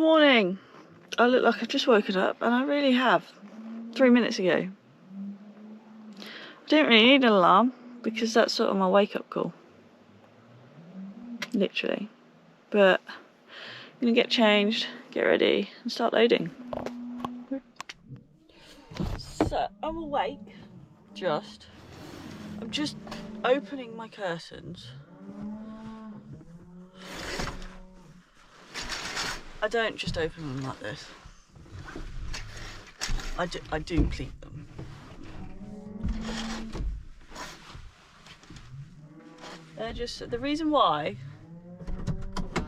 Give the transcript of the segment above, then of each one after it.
morning. I look like I've just woken up, and I really have. 3 minutes ago. I didn't really need an alarm because that's sort of my wake-up call. Literally. But I'm gonna get changed, get ready, and start loading. So I'm awake. I'm just opening my curtains. I don't just open them like this. I do pleat them. They're just, the reason why,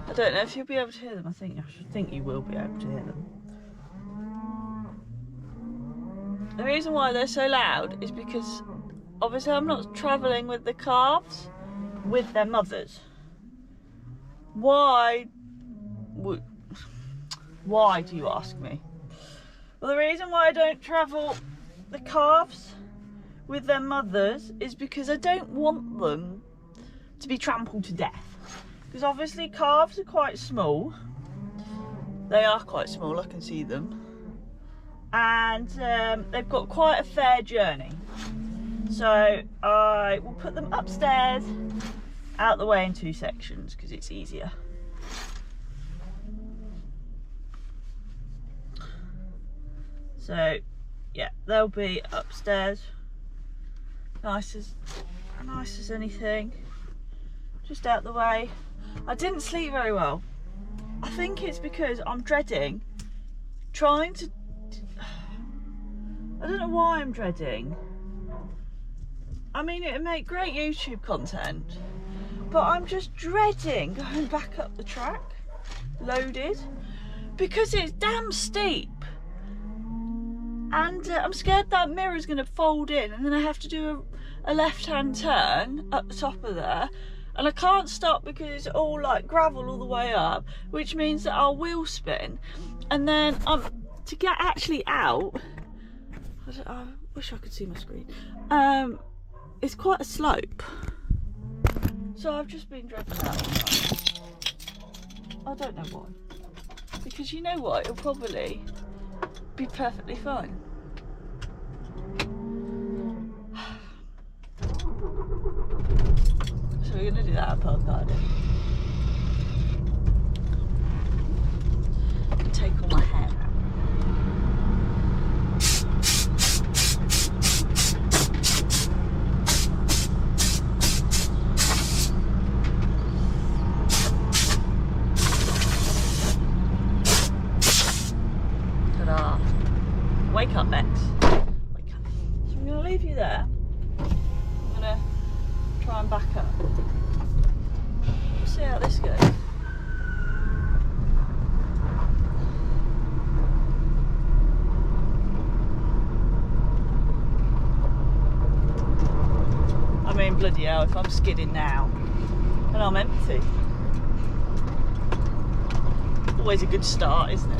I don't know if you'll be able to hear them. I should think you will be able to hear them. The reason why they're so loud is because obviously I'm not travelling with the calves with their mothers. Why do you ask me? Well, the reason why I don't travel the calves with their mothers is because I don't want them to be trampled to death. Because obviously calves are quite small. They are quite small, I can see them. And they've got quite a fair journey. So I will put them upstairs, out the way in 2 sections, because it's easier. So yeah, they'll be upstairs, nice as anything, just out the way. I didn't sleep very well. I think it's because I'm dreading trying to, I don't know why I'm dreading. I mean, it would make great YouTube content, but I'm just dreading going back up the track, loaded, because it's damn steep. And I'm scared that mirror's going to fold in, and then I have to do a left-hand turn up the top of there. And I can't stop because it's all like gravel all the way up, which means that I'll wheel spin. And then to get actually out, I wish I could see my screen. It's quite a slope. So I've just been dreading that one. I don't know why. Because you know what, it'll probably be perfectly fine. So we're gonna do that at Park Garden. Take all my hair out. Ta-da. Wake up, Bex. Wake up. So I'm gonna leave you there. I'm gonna try and back up. We'll see how this goes. I mean, bloody hell, if I'm skidding now and I'm empty. Always a good start, isn't it?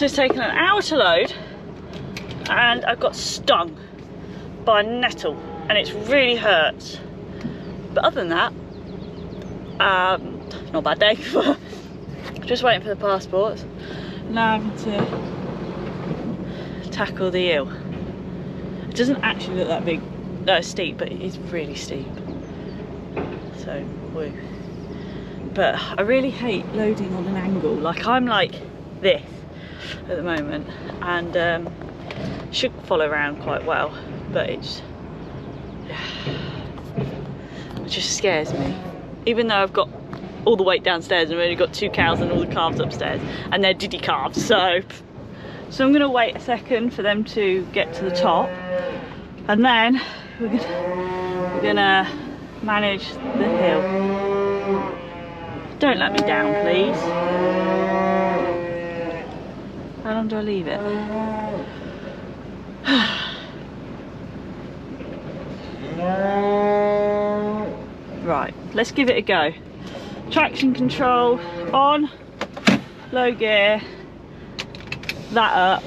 So it's taken an hour to load, and I've got stung by a nettle, and it's really hurts. But other than that, not a bad day. Just waiting for the passports. Now I'm to tackle the eel. It doesn't actually look that big, steep, but it is really steep. So, woo. But I really hate loading on an angle. Like, I'm like this at the moment, and should follow around quite well, but it just scares me. Even though I've got all the weight downstairs and I've only got 2 cows and all the calves upstairs, and they're diddy calves, so I'm gonna wait a second for them to get to the top, and then we're gonna manage the hill. Don't let me down, please. How long do I leave it? Right, let's give it a go. Traction control on, low gear, that up.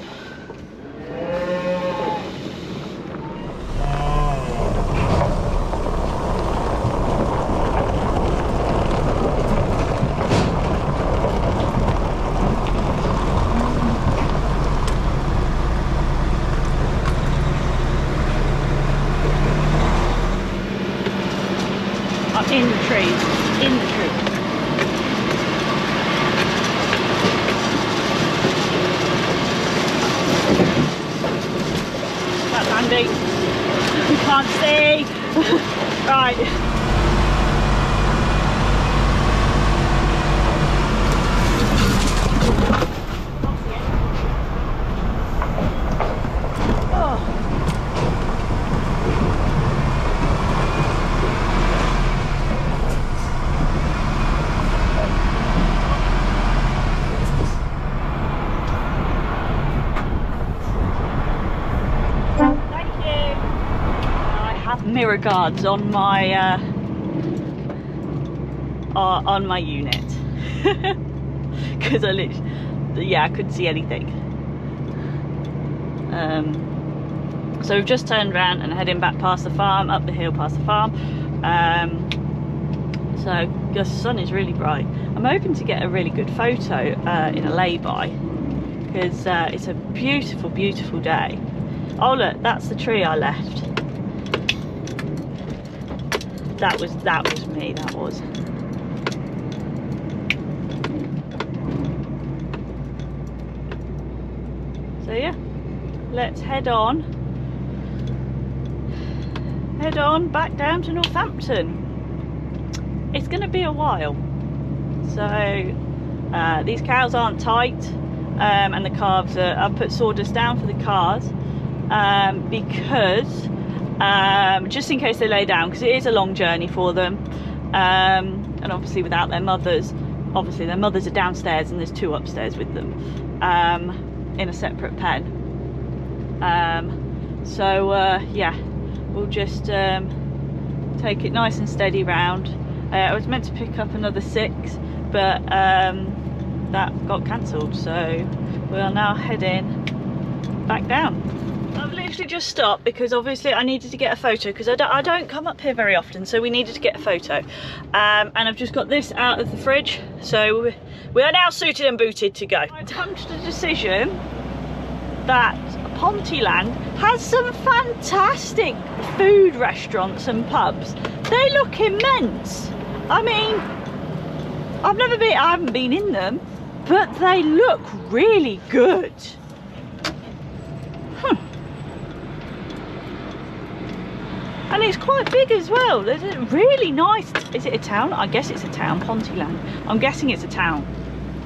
I'm in the trees, in the trees. That's handy. You can't see. Right. Mirror guards on my unit because I couldn't see anything. So we've just turned around and heading back past the farm, up the hill past the farm. So the sun is really bright. I'm hoping to get a really good photo in a lay-by, because it's a beautiful, beautiful day. Oh look, that's the tree I left. That was me, that was. So yeah, let's head on back down to Northampton. It's gonna be a while. So these cows aren't tight, and the calves are, I've put sawdust down for the cars, because just in case they lay down, because it is a long journey for them, and obviously without their mothers, their mothers are downstairs and there's 2 upstairs with them, in a separate pen. Yeah, we'll just take it nice and steady round. I was meant to pick up another 6, but that got cancelled, so we are now heading back down. I've literally just stopped because obviously I needed to get a photo, because I don't come up here very often, so we needed to get a photo. And I've just got this out of the fridge, so we are now suited and booted to go. I've come to the decision that Pontyland has some fantastic food restaurants and pubs. They look immense. I mean, I haven't been in them, but they look really good. And it's quite big as well. There's a really nice, is it a town? I guess it's a town, Pontyland. I'm guessing it's a town,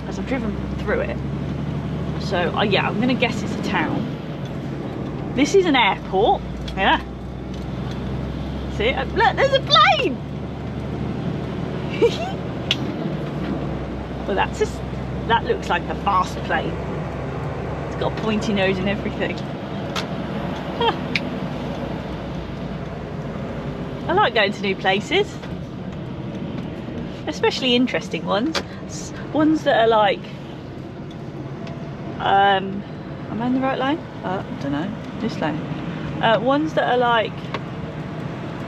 as I've driven through it. So yeah, I'm gonna guess it's a town. This is an airport, yeah. See, look, there's a plane! Well, that looks like a fast plane. It's got a pointy nose and everything. I like going to new places, especially interesting ones. Ones that are like am I in the right lane? I don't know, this lane. Ones that are like,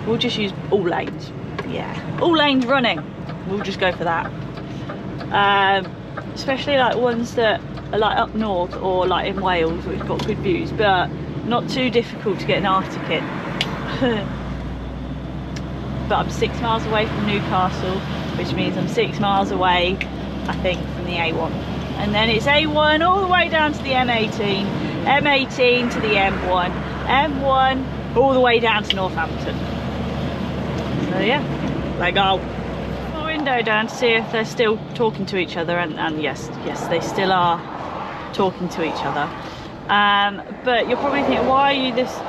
we'll just use all lanes. Yeah, all lanes running, we'll just go for that. Especially like ones that are like up north or like in Wales, which got good views, but not too difficult to get an Arctic in. But I'm 6 miles away from Newcastle, which means I'm 6 miles away, I think, from the A1. And then it's A1 all the way down to the M18, M18 to the M1, M1 all the way down to Northampton. So yeah, let go. My window down to see if they're still talking to each other, and yes, they still are talking to each other. But you're probably thinking, why are you this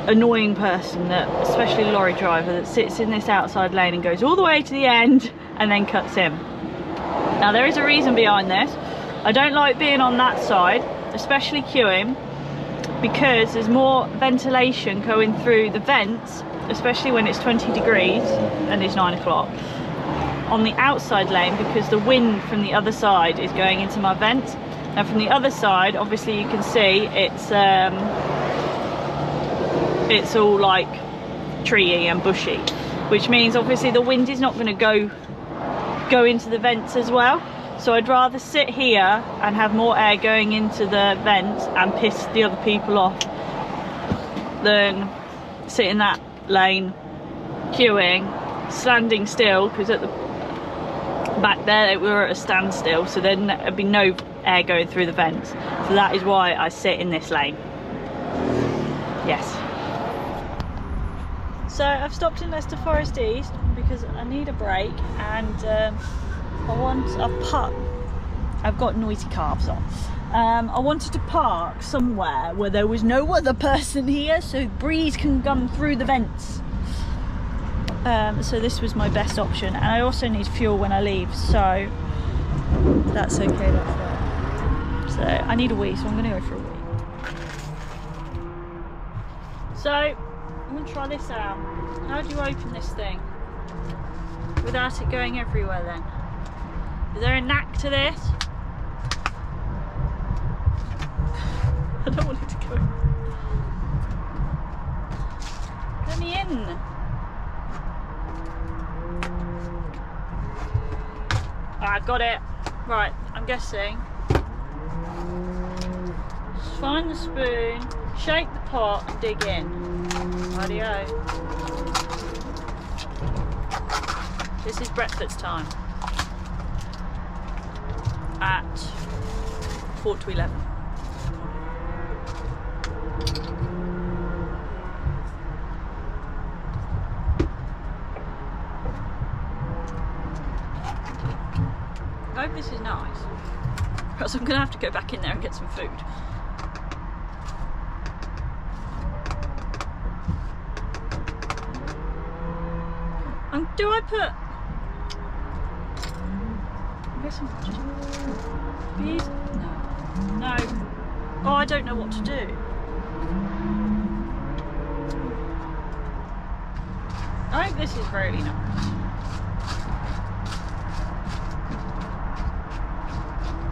annoying person, that, especially a lorry driver, that sits in this outside lane and goes all the way to the end and then cuts in? Now there is a reason behind this. I don't like being on that side, especially queuing, because there's more ventilation going through the vents, especially when it's 20 degrees and it's 9 o'clock. On the outside lane, because the wind from the other side is going into my vent. Now from the other side, obviously you can see it's all like treey and bushy, which means obviously the wind is not going to go into the vents as well. So I'd rather sit here and have more air going into the vents and piss the other people off than sit in that lane queuing, standing still, because at the back there we were at a standstill, so then there'd be no air going through the vents. So that is why I sit in this lane. Yes. So I've stopped in Leicester Forest East because I need a break, and I've got noisy calves on. I wanted to park somewhere where there was no other person here, so breeze can come through the vents. So this was my best option, and I also need fuel when I leave, so that's okay, that's fine. So I need a wee, so I'm going to go for a wee. So I'm going to try this out. How do you open this thing without it going everywhere then? Is there a knack to this? I don't want it to go. Let me in. I've got it. Right, I'm guessing. Just find the spoon, shake the pot and dig in. Rightio. This is breakfast time. At 11:45. I hope this is nice, or else I'm going to have to go back in there and get some food. Do I put... I guess I'm just... Bees? No. Oh, I don't know what to do. I hope this is really nice.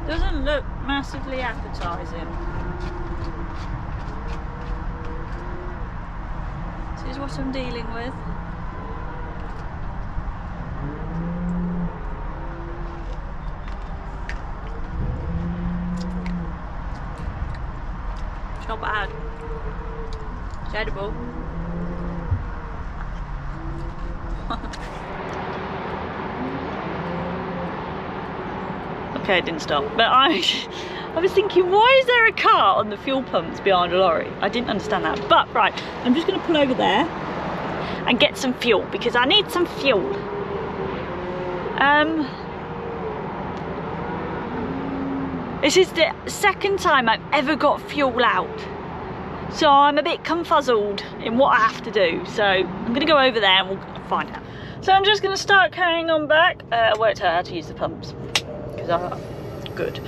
Doesn't look massively appetizing. This is what I'm dealing with. It's not bad. It's edible. Okay, it didn't stop. But I was thinking, why is there a car on the fuel pumps behind a lorry? I didn't understand that. But right, I'm just going to pull over there and get some fuel because I need some fuel. This is the second time I've ever got fuel out, so I'm a bit confuzzled in what I have to do. So I'm going to go over there and we'll find out. So I'm just going to start carrying on back. I worked out how to use the pumps because I good.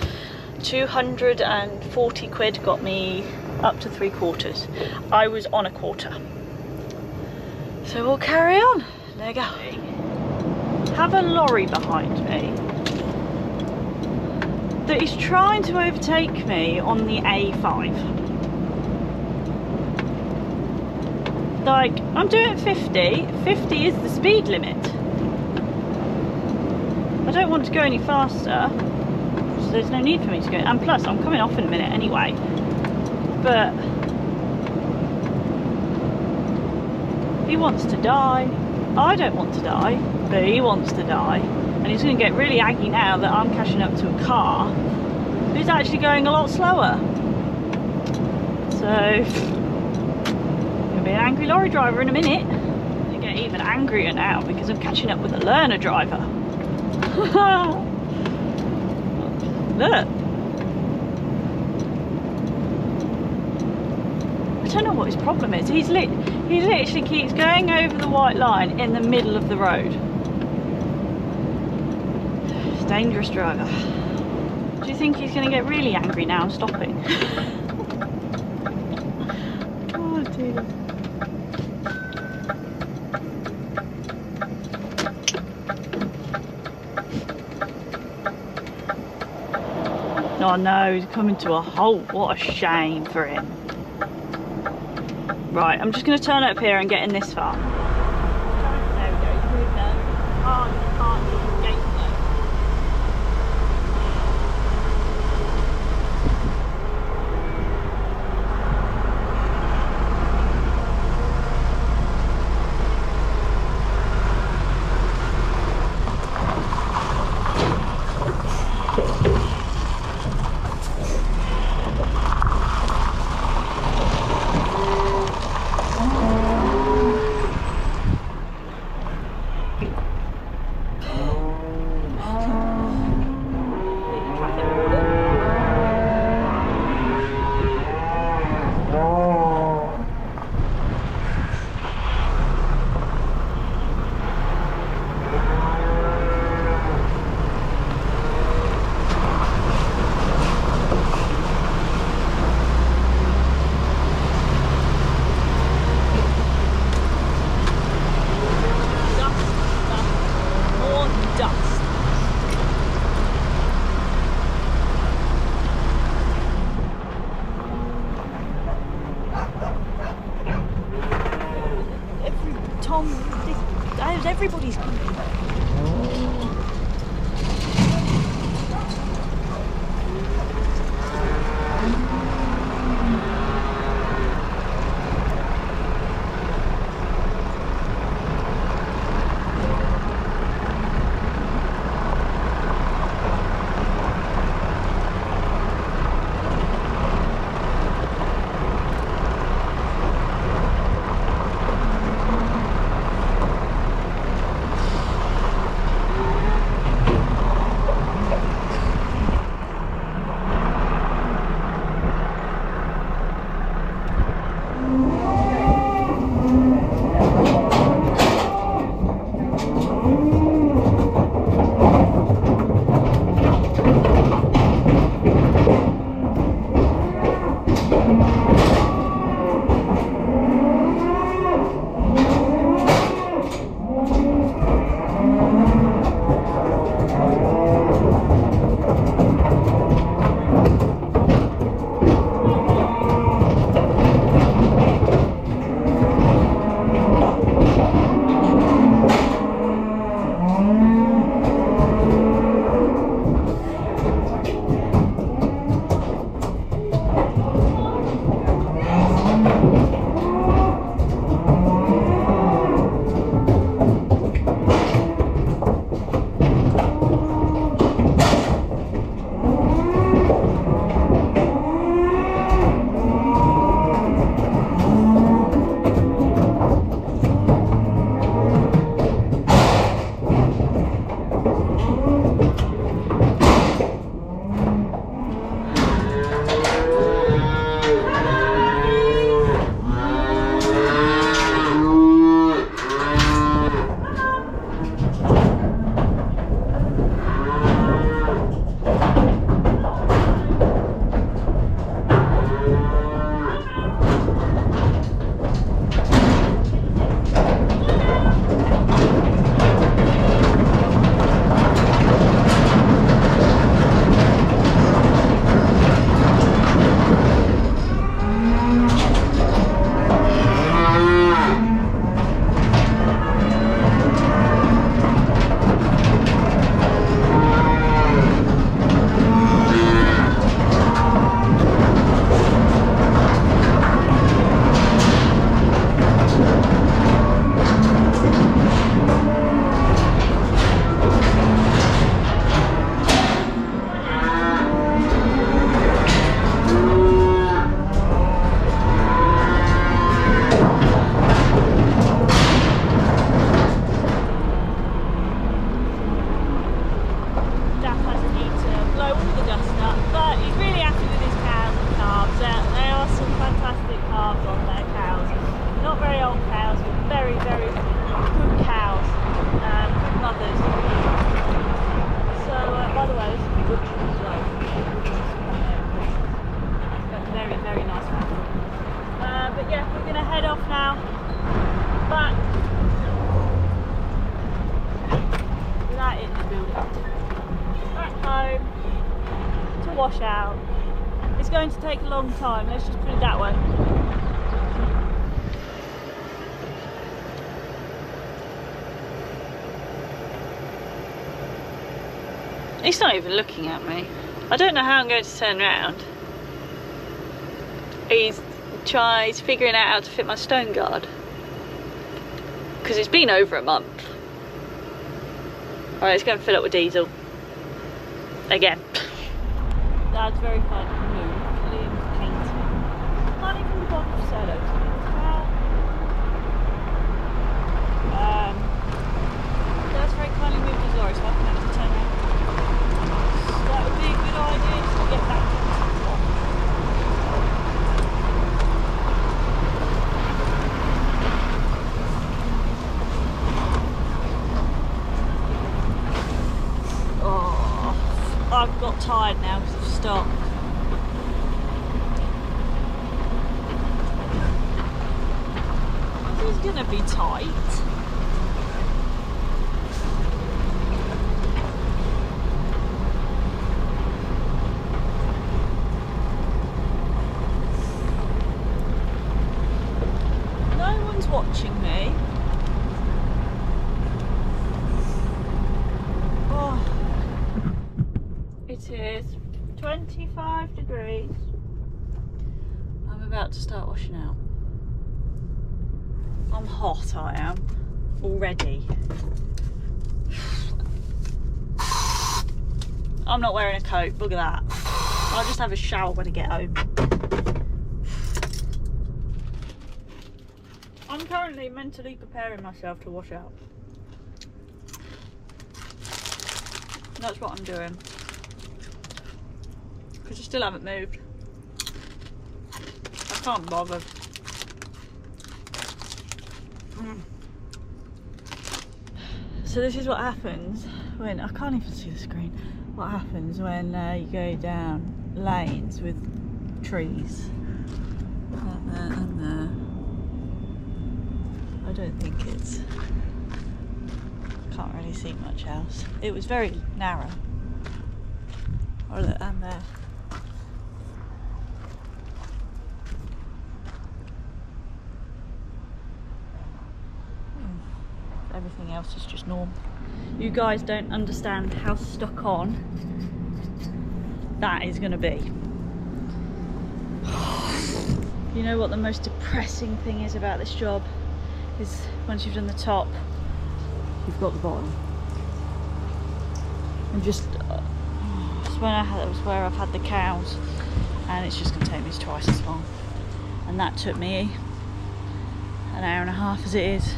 240 quid got me up to 3/4. I was on 1/4. So we'll carry on. There you go. Have a lorry behind me. that he's trying to overtake me on the A5. Like, I'm doing 50. 50 is the speed limit. I don't want to go any faster, so there's no need for me to go. And plus, I'm coming off in a minute anyway. But he wants to die. I don't want to die, but he wants to die. And he's going to get really aggy now that I'm catching up to a car who's actually going a lot slower. So, going to be an angry lorry driver in a minute. I'm going to get even angrier now because I'm catching up with a learner driver. Look. I don't know what his problem is. He literally keeps going over the white line in the middle of the road. Dangerous driver. Do you think he's going to get really angry now I'm stopping? Oh dear. Oh no, he's coming to a halt. What a shame for him. Right, I'm just going to turn up here and get in this far. There we go, he's moved now. Can't leave the gate though. Everybody's coming. We're gonna head off now. Back. Without it in the building. Back home to wash out. It's going to take a long time, let's just put it that way. He's not even looking at me. I don't know how I'm going to turn around. He's figuring out how to fit my stone guard. Because it's been over a month. Alright, let's go and fill up with diesel. Again. That's very fun. Liam's painting. Money from the bottom of Solo. That's very kindly moved his lorry, so I can have to turn around. That would be a good idea to get back to the top. Oh, I've got tired now because I've stopped. This is going to be tight. Watching me. Oh, it is 25 degrees. I'm about to start washing out. I'm hot, I am already. I'm not wearing a coat, look at that. I'll just have a shower when I get home. I'm currently mentally preparing myself to wash out. That's what I'm doing. Because I still haven't moved. I can't bother. So this is what happens when, I can't even see the screen, what happens when you go down lanes with trees. And there. I don't think it's, can't really see much else. It was very narrow. Oh look, and there. Everything else is just normal. You guys don't understand how stuck on that is going to be. You know what the most depressing thing is about this job? Is once you've done the top, you've got the bottom. And just it's when that was where I've had the cows, and it's just going to take me twice as long. And that took me an hour and a half as it is.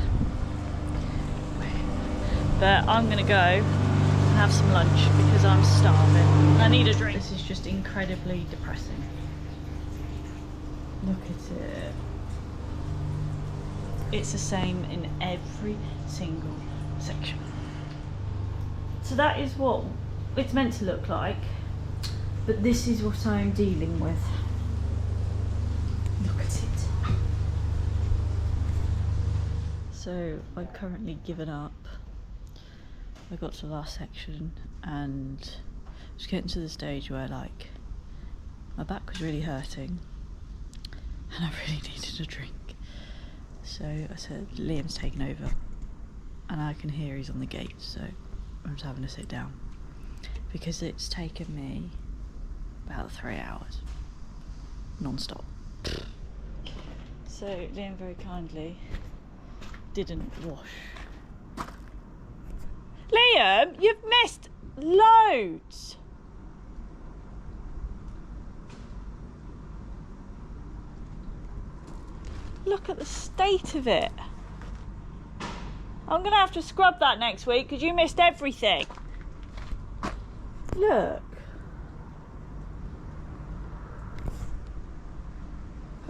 But I'm going to go and have some lunch because I'm starving. I need a drink. This is just incredibly depressing. Look at it. It's the same in every single section. So that is what it's meant to look like, but this is what I'm dealing with. Look at it. So I've currently given up. I got to the last section and just getting to the stage where like my back was really hurting and I really needed a drink. So I said, Liam's taken over and I can hear he's on the gate, so I'm just having to sit down because it's taken me about 3 hours non-stop. So Liam very kindly didn't wash. Liam, you've missed loads. Look at the state of it. I'm going to have to scrub that next week because you missed everything. Look.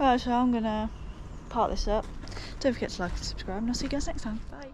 Right, so I'm going to part this up. Don't forget to like and subscribe and I'll see you guys next time. Bye.